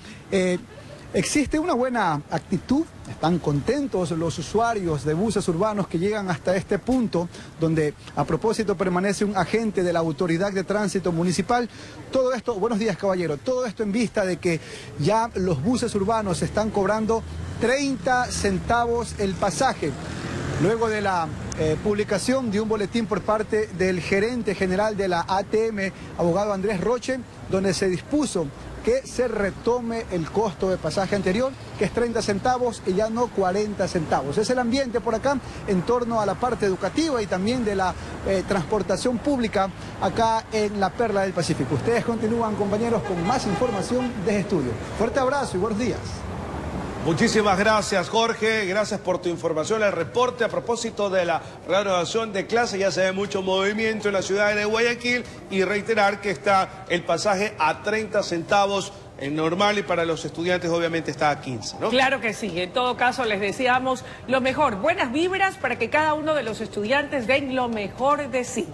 Speaker 1: existe una buena actitud, están contentos los usuarios de buses urbanos que llegan hasta este punto, donde a propósito permanece un agente de la Autoridad de Tránsito Municipal. Todo esto, buenos días caballero, todo esto en vista de que ya los buses urbanos están cobrando 30 centavos el pasaje. Luego de la publicación de un boletín por parte del gerente general de la ATM, abogado Andrés Roche, donde se dispuso que se retome el costo de pasaje anterior, que es 30 centavos y ya no 40 centavos. Es el ambiente por acá en torno a la parte educativa y también de la transportación pública acá en la Perla del Pacífico. Ustedes continúan, compañeros, con más información desde estudio. Fuerte abrazo y buenos días.
Speaker 2: Muchísimas gracias, Jorge. Gracias por tu información. El reporte a propósito de la reanudación de clases. Ya se ve mucho movimiento en la ciudad de Guayaquil y reiterar que está el pasaje a 30 centavos en normal y para los estudiantes obviamente está a 15, ¿no?
Speaker 3: Claro que sí. En todo caso les deseamos lo mejor. Buenas vibras para que cada uno de los estudiantes den lo mejor de sí.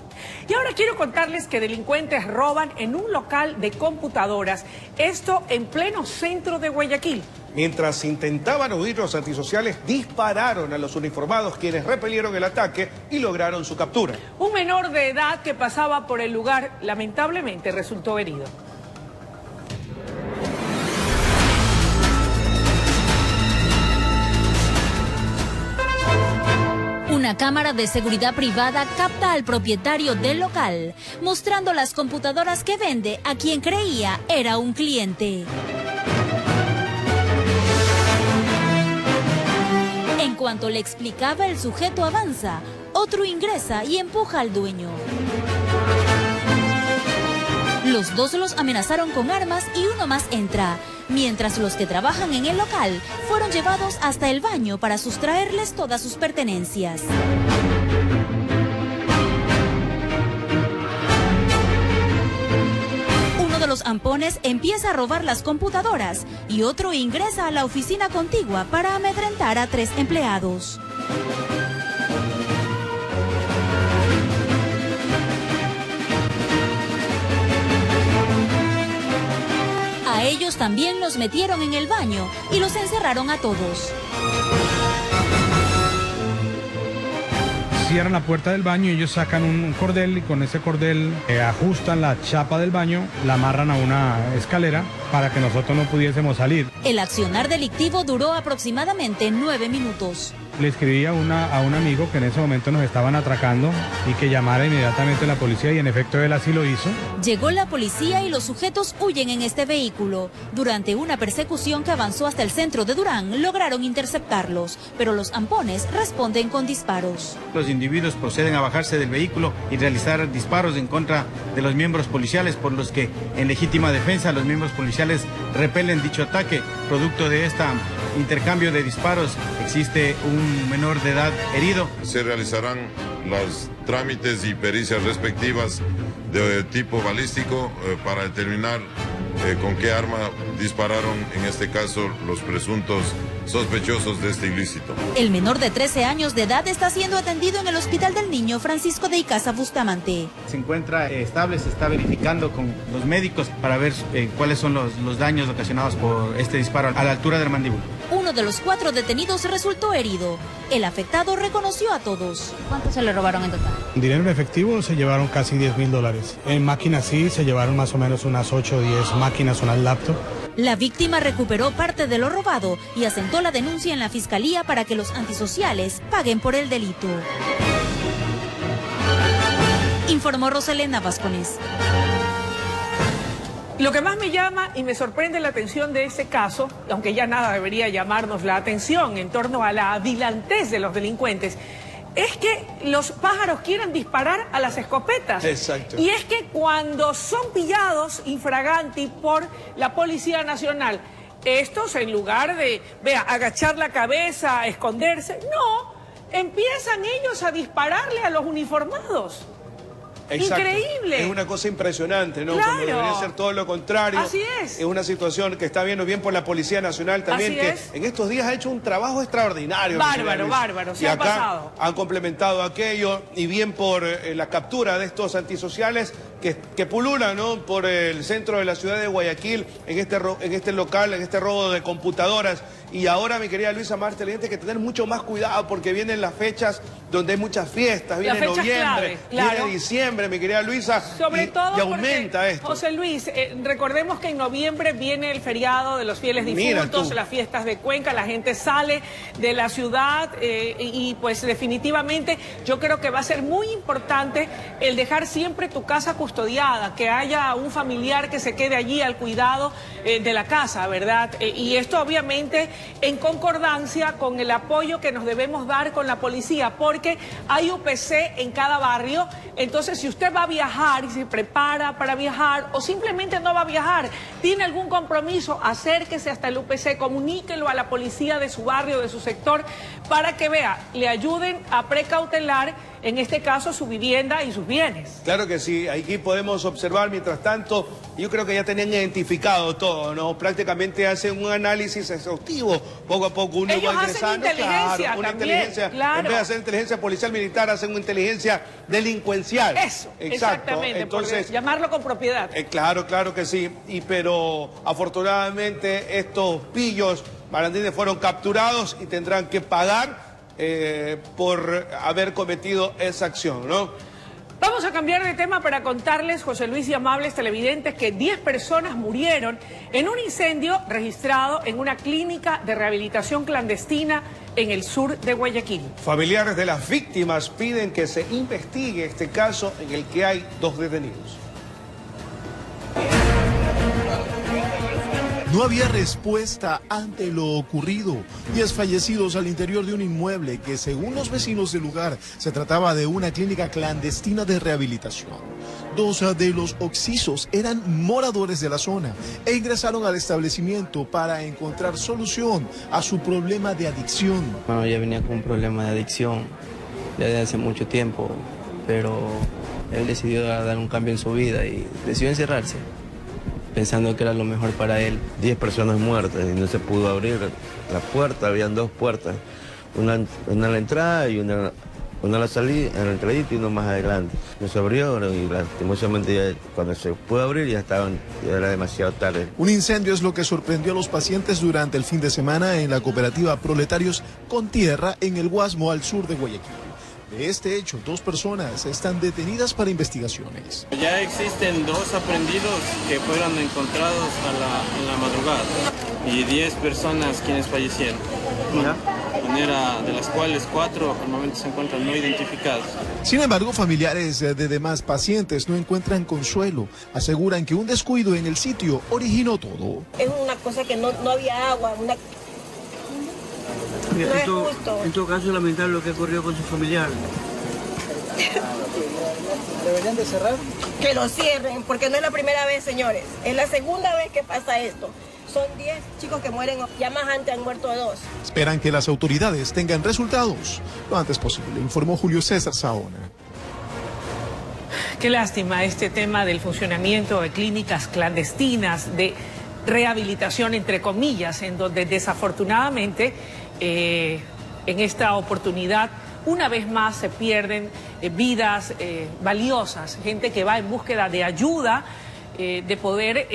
Speaker 3: Y ahora quiero contarles que delincuentes roban en un local de computadoras. Esto en pleno centro de Guayaquil.
Speaker 2: Mientras intentaban huir, los antisociales dispararon a los uniformados, quienes repelieron el ataque y lograron su captura.
Speaker 3: Un menor de edad que pasaba por el lugar lamentablemente resultó herido.
Speaker 4: Una cámara de seguridad privada capta al propietario del local, mostrando las computadoras que vende a quien creía era un cliente. En cuanto le explicaba, el sujeto avanza, otro ingresa y empuja al dueño. Los dos los amenazaron con armas y uno más entra, mientras los que trabajan en el local fueron llevados hasta el baño para sustraerles todas sus pertenencias. Uno de los ampones empieza a robar las computadoras y otro ingresa a la oficina contigua para amedrentar a 3 empleados. A ellos también los metieron en el baño y los encerraron a todos.
Speaker 8: Cierran la puerta del baño y ellos sacan un cordel y con ese cordel ajustan la chapa del baño, la amarran a una escalera para que nosotros no pudiésemos salir.
Speaker 4: El accionar delictivo duró aproximadamente 9 minutos.
Speaker 8: Le escribí a un amigo que en ese momento nos estaban atracando y que llamara inmediatamente a la policía y en efecto él así lo hizo.
Speaker 4: Llegó la policía y los sujetos huyen en este vehículo. Durante una persecución que avanzó hasta el centro de Durán, lograron interceptarlos, pero los ampones responden con disparos.
Speaker 9: Los individuos proceden a bajarse del vehículo y realizar disparos en contra de los miembros policiales, por los que en legítima defensa los miembros policiales repelen dicho ataque. Producto de este intercambio de disparos existe un menor de edad herido.
Speaker 10: Se realizarán los trámites y pericias respectivas de tipo balístico para determinar con qué arma dispararon, en este caso, los presuntos sospechosos de este ilícito.
Speaker 4: El menor de 13 años de edad está siendo atendido en el Hospital del Niño Francisco de Icaza Bustamante.
Speaker 9: Se encuentra estable, se está verificando con los médicos para ver cuáles son los daños ocasionados por este disparo a la altura del mandíbula.
Speaker 4: Uno de los 4 detenidos resultó herido. El afectado reconoció a todos. ¿Cuánto se le robaron en total?
Speaker 8: Dinero en efectivo se llevaron casi $10.000. En máquinas sí se llevaron más o menos unas 8 o 10 máquinas, unas laptops.
Speaker 4: La víctima recuperó parte de lo robado y asentó la denuncia en la fiscalía para que los antisociales paguen por el delito. Informó Roselena Vascones.
Speaker 3: Lo que más me llama y me sorprende la atención de este caso, aunque ya nada debería llamarnos la atención en torno a la avilantez de los delincuentes, es que los pájaros quieren disparar a las escopetas.
Speaker 2: Exacto.
Speaker 3: Y es que cuando son pillados infraganti por la Policía Nacional, estos en lugar de, agachar la cabeza, esconderse, no, empiezan ellos a dispararle a los uniformados.
Speaker 2: Exacto.
Speaker 3: Increíble.
Speaker 2: Es una cosa impresionante, ¿no?
Speaker 3: Claro.
Speaker 2: Cuando debería ser todo lo contrario.
Speaker 3: Así es.
Speaker 2: Es una situación que está viendo bien por la Policía Nacional también,
Speaker 3: Así
Speaker 2: que
Speaker 3: es.
Speaker 2: en estos días ha hecho un trabajo extraordinario.
Speaker 3: Bárbaro, bárbaro. Se
Speaker 2: y
Speaker 3: ha
Speaker 2: acá
Speaker 3: pasado.
Speaker 2: han complementado aquello, y bien por la captura de estos antisociales que pululan, ¿no?, por el centro de la ciudad de Guayaquil, en este local, en este robo de computadoras. Y ahora, mi querida Luisa, más televidente, que tener mucho más cuidado porque vienen las fechas donde hay muchas fiestas, viene
Speaker 3: Las fechas
Speaker 2: noviembre,
Speaker 3: clave, claro.
Speaker 2: viene diciembre, mi querida Luisa,
Speaker 3: Sobre todo
Speaker 2: y aumenta
Speaker 3: porque,
Speaker 2: esto.
Speaker 3: José Luis, recordemos que en noviembre viene el feriado de los fieles
Speaker 2: Mira
Speaker 3: difuntos,
Speaker 2: tú.
Speaker 3: las fiestas de Cuenca, la gente sale de la ciudad y pues definitivamente yo creo que va a ser muy importante el dejar siempre tu casa custodiada, que haya un familiar que se quede allí al cuidado de la casa, ¿verdad? Y esto obviamente en concordancia con el apoyo que nos debemos dar con la policía, porque hay UPC en cada barrio. Entonces, si usted va a viajar y se prepara para viajar, o simplemente no va a viajar, tiene algún compromiso, acérquese hasta el UPC, comuníquelo a la policía de su barrio, de su sector, para que vea, le ayuden a precautelar, en este caso, su vivienda y sus bienes.
Speaker 2: Claro que sí, aquí podemos observar, mientras tanto, yo creo que ya tenían identificado todo, ¿no? Prácticamente hacen un análisis exhaustivo, poco a poco uno
Speaker 3: Ellos
Speaker 2: va
Speaker 3: hacen
Speaker 2: ingresando.
Speaker 3: inteligencia
Speaker 2: Claro, una
Speaker 3: también,
Speaker 2: inteligencia,
Speaker 3: claro.
Speaker 2: en vez de hacer inteligencia policial militar, hacen una inteligencia delincuencial.
Speaker 3: Eso,
Speaker 2: exacto.
Speaker 3: exactamente,
Speaker 2: Entonces,
Speaker 3: por llamarlo con propiedad.
Speaker 2: claro que sí, pero afortunadamente estos pillos malandrines fueron capturados y tendrán que pagar por haber cometido esa acción, ¿no?
Speaker 3: Vamos a cambiar de tema para contarles, José Luis y amables televidentes, que 10 personas murieron en un incendio registrado en una clínica de rehabilitación clandestina en el sur de Guayaquil.
Speaker 2: Familiares de las víctimas piden que se investigue este caso en el que hay 2 detenidos.
Speaker 5: No había respuesta ante lo ocurrido. 10 fallecidos al interior de un inmueble que, según los vecinos del lugar, se trataba de una clínica clandestina de rehabilitación. 2 de los occisos eran moradores de la zona e ingresaron al establecimiento para encontrar solución a su problema de adicción.
Speaker 11: Bueno, ella venía con un problema de adicción ya desde hace mucho tiempo, pero él decidió dar un cambio en su vida y decidió encerrarse, pensando que era lo mejor para él.
Speaker 12: 10 personas muertas y no se pudo abrir la puerta, habían 2 puertas, una a la entrada y una a la salida, a la entradita y una más adelante. No se abrió y lastimosamente ya, cuando se pudo abrir ya era demasiado tarde.
Speaker 5: Un incendio es lo que sorprendió a los pacientes durante el fin de semana en la cooperativa Proletarios con Tierra en el Guasmo, al sur de Guayaquil. De este hecho, 2 personas están detenidas para investigaciones.
Speaker 13: Ya existen 2 aprendidos que fueron encontrados en la madrugada y 10 personas quienes fallecieron. De las cuales 4 al momento se encuentran no identificados.
Speaker 5: Sin embargo, familiares de demás pacientes no encuentran consuelo. Aseguran que un descuido en el sitio originó todo.
Speaker 14: Es una cosa que no había agua,
Speaker 16: En todo caso, es lamentable lo que ocurrió con su familiar.
Speaker 14: ¿Deberían de cerrar? Que lo cierren, porque no es la primera vez, señores. Es la segunda vez que pasa esto. Son 10 chicos que mueren, ya más antes han muerto 2.
Speaker 5: Esperan que las autoridades tengan resultados lo antes posible, informó Julio César Saona.
Speaker 3: Qué lástima este tema del funcionamiento de clínicas clandestinas de rehabilitación, entre comillas, en donde desafortunadamente en esta oportunidad una vez más se pierden vidas valiosas, gente que va en búsqueda de ayuda, de poder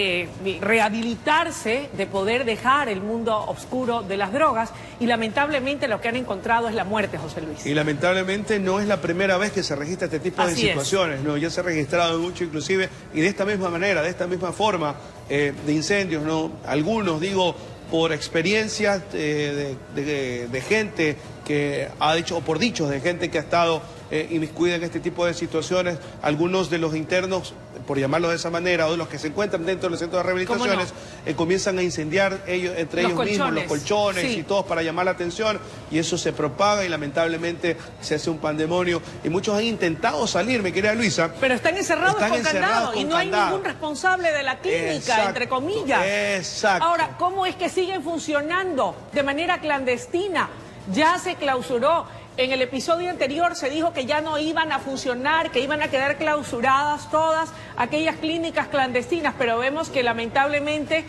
Speaker 3: rehabilitarse, de poder dejar el mundo oscuro de las drogas, y lamentablemente lo que han encontrado es la muerte, José Luis.
Speaker 2: Y lamentablemente no es la primera vez que se registra este tipo de situaciones, ¿no? Ya se ha registrado mucho inclusive, y de esta misma manera, de esta misma forma, de incendios, ¿no? Algunos, digo, por experiencias de gente que ha dicho, o por dichos de gente que ha estado inmiscuida en este tipo de situaciones. Algunos de los internos, por llamarlo de esa manera, o de los que se encuentran dentro del centro de rehabilitaciones, comienzan a incendiar entre ellos mismos los colchones y todos para llamar la atención, y eso se propaga y lamentablemente se hace un pandemonio, y muchos han intentado salir, mi querida Luisa.
Speaker 3: Pero están encerrados con candado y no hay ningún responsable de la clínica, entre comillas.
Speaker 2: Exacto.
Speaker 3: Ahora, ¿cómo es que siguen funcionando de manera clandestina? Ya se clausuró En el episodio anterior se dijo que ya no iban a funcionar, que iban a quedar clausuradas todas aquellas clínicas clandestinas, pero vemos que lamentablemente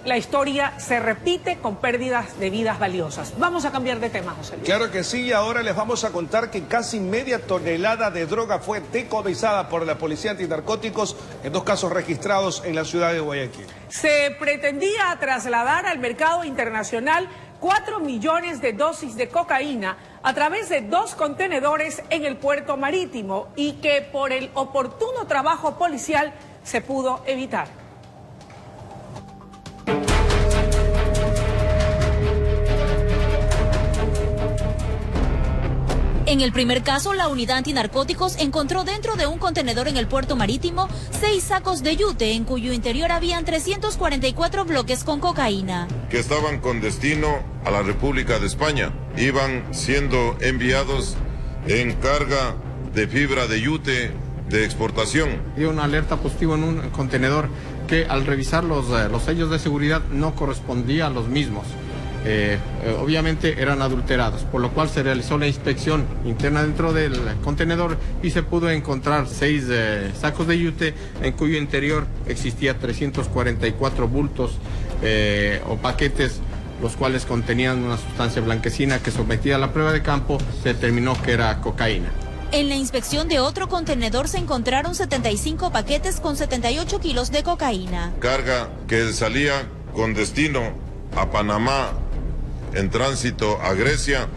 Speaker 3: la historia se repite con pérdidas de vidas valiosas. Vamos a cambiar de tema, José Luis.
Speaker 2: Claro que sí, y ahora les vamos a contar que casi media tonelada de droga fue decomisada por la Policía Antinarcóticos en 2 casos registrados en la ciudad de Guayaquil.
Speaker 3: Se pretendía trasladar al mercado internacional 4 millones de dosis de cocaína a través de 2 contenedores en el puerto marítimo y que por el oportuno trabajo policial se pudo evitar.
Speaker 4: En el primer caso, la unidad antinarcóticos encontró dentro de un contenedor en el puerto marítimo 6 sacos de yute en cuyo interior habían 344 bloques con cocaína.
Speaker 10: Que estaban con destino a la República de España. Iban siendo enviados en carga de fibra de yute de exportación.
Speaker 15: Dio una alerta positiva en un contenedor que al revisar los sellos de seguridad no correspondía a los mismos. Obviamente eran adulterados, por lo cual se realizó la inspección interna dentro del contenedor y se pudo encontrar 6 sacos de yute en cuyo interior existía 344 bultos o paquetes, los cuales contenían una sustancia blanquecina que, sometida a la prueba de campo, se determinó que era cocaína.
Speaker 4: En la inspección de otro contenedor se encontraron 75 paquetes con 78 kilos de cocaína.
Speaker 10: Carga que salía con destino a Panamá en tránsito a Grecia,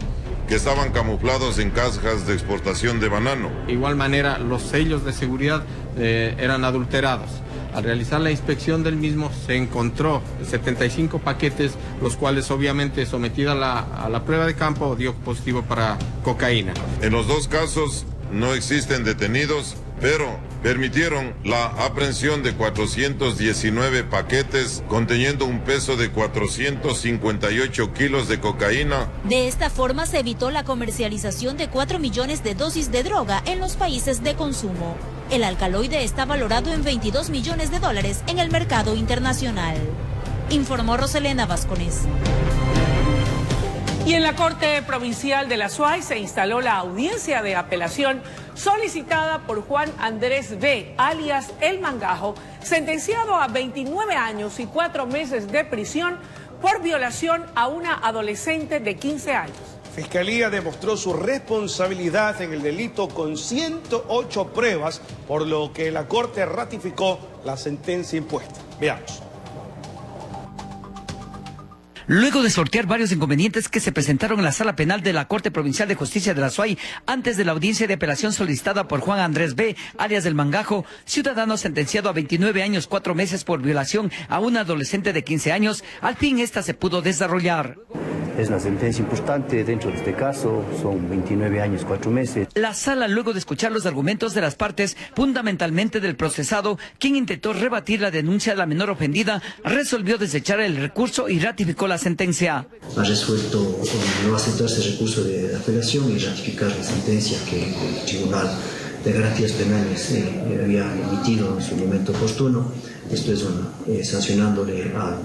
Speaker 10: que estaban camuflados en cajas de exportación de banano.
Speaker 15: De igual manera, los sellos de seguridad eran adulterados. Al realizar la inspección del mismo se encontró 75 paquetes, los cuales obviamente sometida a la prueba de campo dio positivo para cocaína.
Speaker 10: En los 2 casos no existen detenidos, pero permitieron la aprehensión de 419 paquetes conteniendo un peso de 458 kilos de cocaína.
Speaker 4: De esta forma se evitó la comercialización de 4 millones de dosis de droga en los países de consumo. El alcaloide está valorado en $22 millones en el mercado internacional. Informó Roselena Vázquez.
Speaker 3: Y en la Corte Provincial de la SUAY se instaló la audiencia de apelación solicitada por Juan Andrés B., alias El Mangajo, sentenciado a 29 años y 4 meses de prisión por violación a una adolescente de 15 años.
Speaker 2: Fiscalía demostró su responsabilidad en el delito con 108 pruebas, por lo que la Corte ratificó la sentencia impuesta. Veamos.
Speaker 17: Luego de sortear varios inconvenientes que se presentaron en la Sala Penal de la Corte Provincial de Justicia de la SUAY antes de la audiencia de apelación solicitada por Juan Andrés B., alias El Mangajo, ciudadano sentenciado a 29 años 4 meses por violación a una adolescente de 15 años, al fin esta se pudo desarrollar.
Speaker 18: Es una sentencia importante dentro de este caso, son 29 años 4 meses.
Speaker 17: La sala, luego de escuchar los argumentos de las partes, fundamentalmente del procesado, quien intentó rebatir la denuncia de la menor ofendida, resolvió desechar el recurso y ratificó la sentencia.
Speaker 18: Ha resuelto no aceptarse el recurso de apelación y ratificar la sentencia que el Tribunal de Garantías Penales había emitido en su momento oportuno. Esto es sancionándole al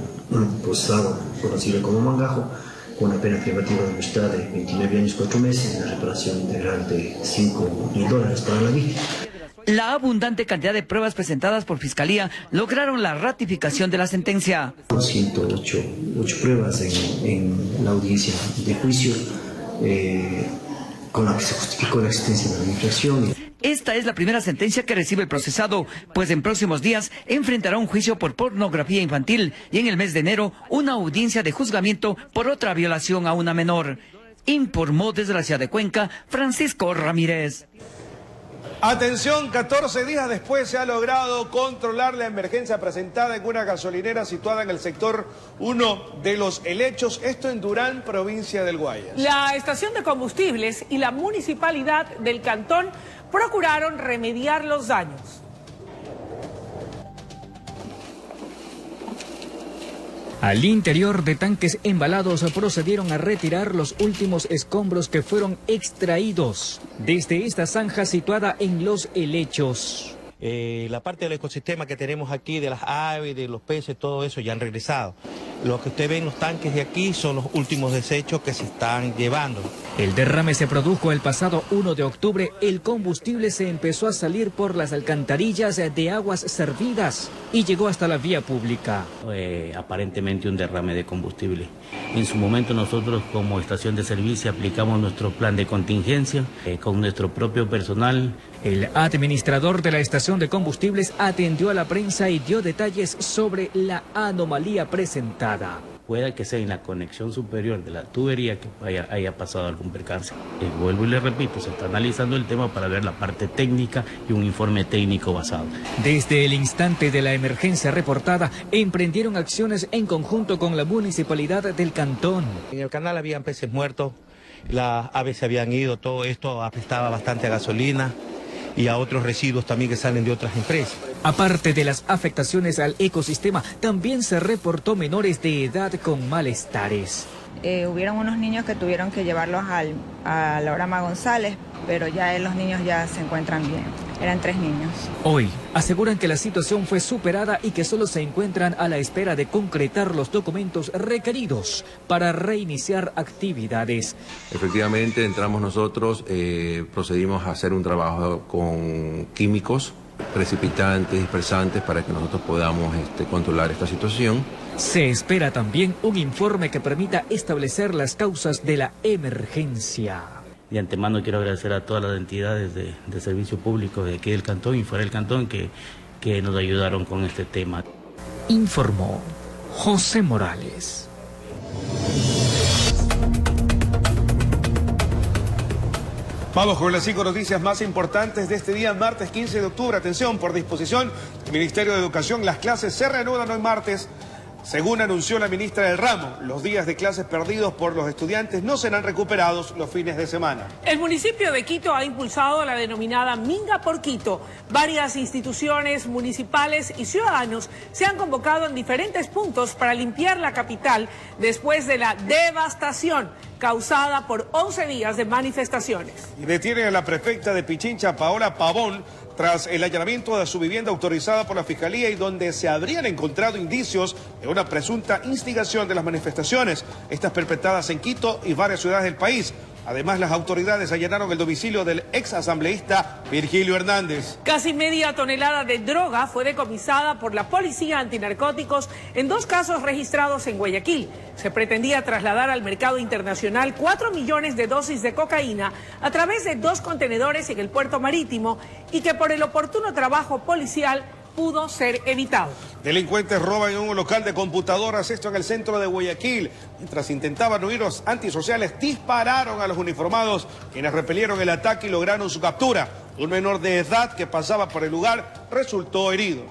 Speaker 18: procesado conocido como Mangajo con una pena privativa de libertad de 29 años 4 meses y una reparación integral de $5.000 para la víctima.
Speaker 17: La abundante cantidad de pruebas presentadas por Fiscalía lograron la ratificación de la sentencia.
Speaker 18: 108 pruebas en la audiencia de juicio con la que se justificó la existencia de la infracción.
Speaker 17: Esta es la primera sentencia que recibe el procesado, pues en próximos días enfrentará un juicio por pornografía infantil y en el mes de enero una audiencia de juzgamiento por otra violación a una menor. Informó desde la ciudad de Cuenca, Francisco Ramírez.
Speaker 2: Atención, 14 días después se ha logrado controlar la emergencia presentada en una gasolinera situada en el sector 1 de Los Helechos, esto en Durán, provincia del Guayas.
Speaker 3: La estación de combustibles y la municipalidad del cantón procuraron remediar los daños.
Speaker 19: Al interior de tanques embalados procedieron a retirar los últimos escombros que fueron extraídos desde esta zanja situada en Los Helechos.
Speaker 20: La parte del ecosistema que tenemos aquí, de las aves, de los peces, todo eso ya han regresado. Lo que usted ve en los tanques de aquí son los últimos desechos que se están llevando.
Speaker 19: El derrame se produjo el pasado 1 de octubre. El combustible se empezó a salir por las alcantarillas de aguas servidas y llegó hasta la vía pública.
Speaker 21: Aparentemente un derrame de combustible. En su momento nosotros como estación de servicio aplicamos nuestro plan de contingencia con nuestro propio personal.
Speaker 19: El administrador de la estación de combustibles atendió a la prensa y dio detalles sobre la anomalía presentada.
Speaker 21: Pueda que sea en la conexión superior de la tubería que haya pasado algún percance. Vuelvo y le repito, se está analizando el tema para ver la parte técnica y un informe técnico basado.
Speaker 19: Desde el instante de la emergencia reportada, emprendieron acciones en conjunto con la municipalidad del cantón.
Speaker 20: En el canal habían peces muertos, las aves se habían ido, todo esto apestaba bastante a gasolina y a otros residuos también que salen de otras empresas.
Speaker 19: Aparte de las afectaciones al ecosistema, también se reportó menores de edad con malestares.
Speaker 22: Hubieron unos niños que tuvieron que llevarlos a Laurama González, pero ya los niños ya se encuentran bien. Eran 3 niños.
Speaker 19: Hoy aseguran que la situación fue superada y que solo se encuentran a la espera de concretar los documentos requeridos para reiniciar actividades.
Speaker 24: Efectivamente, entramos nosotros, procedimos a hacer un trabajo con químicos, precipitantes, dispersantes, para que nosotros podamos controlar esta situación.
Speaker 19: Se espera también un informe que permita establecer las causas de la emergencia.
Speaker 21: De antemano quiero agradecer a todas las entidades de servicio público de aquí del cantón y fuera del cantón que nos ayudaron con este tema.
Speaker 19: Informó José Morales.
Speaker 2: Vamos con las 5 noticias más importantes de este día, martes 15 de octubre. Atención, por disposición del Ministerio de Educación, las clases se reanudan hoy martes. Según anunció la ministra del ramo, los días de clases perdidos por los estudiantes no serán recuperados los fines de semana.
Speaker 3: El municipio de Quito ha impulsado la denominada Minga por Quito. Varias instituciones municipales y ciudadanos se han convocado en diferentes puntos para limpiar la capital después de la devastación causada por 11 días de manifestaciones.
Speaker 2: Y detienen a la prefecta de Pichincha, Paola Pavón, tras el allanamiento de su vivienda autorizada por la Fiscalía y donde se habrían encontrado indicios de una presunta instigación de las manifestaciones, estas perpetradas en Quito y varias ciudades del país. Además, las autoridades allanaron el domicilio del ex asambleísta Virgilio Hernández.
Speaker 3: Casi media tonelada de droga fue decomisada por la Policía Antinarcóticos en 2 casos registrados en Guayaquil. Se pretendía trasladar al mercado internacional 4 millones de dosis de cocaína a través de 2 contenedores en el puerto marítimo y que por el oportuno trabajo policial pudo ser evitado.
Speaker 2: Delincuentes roban en un local de computadoras, esto en el centro de Guayaquil. Mientras intentaban huir, los antisociales dispararon a los uniformados, quienes repelieron el ataque y lograron su captura. Un menor de edad que pasaba por el lugar resultó herido.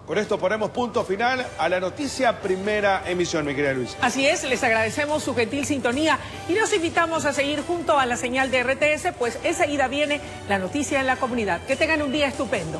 Speaker 2: Con esto ponemos punto final a la noticia primera emisión, mi querida Luisa.
Speaker 3: Así es, les agradecemos su gentil sintonía y los invitamos a seguir junto a la señal de RTS, pues enseguida viene la noticia en la comunidad. Que tengan un día estupendo.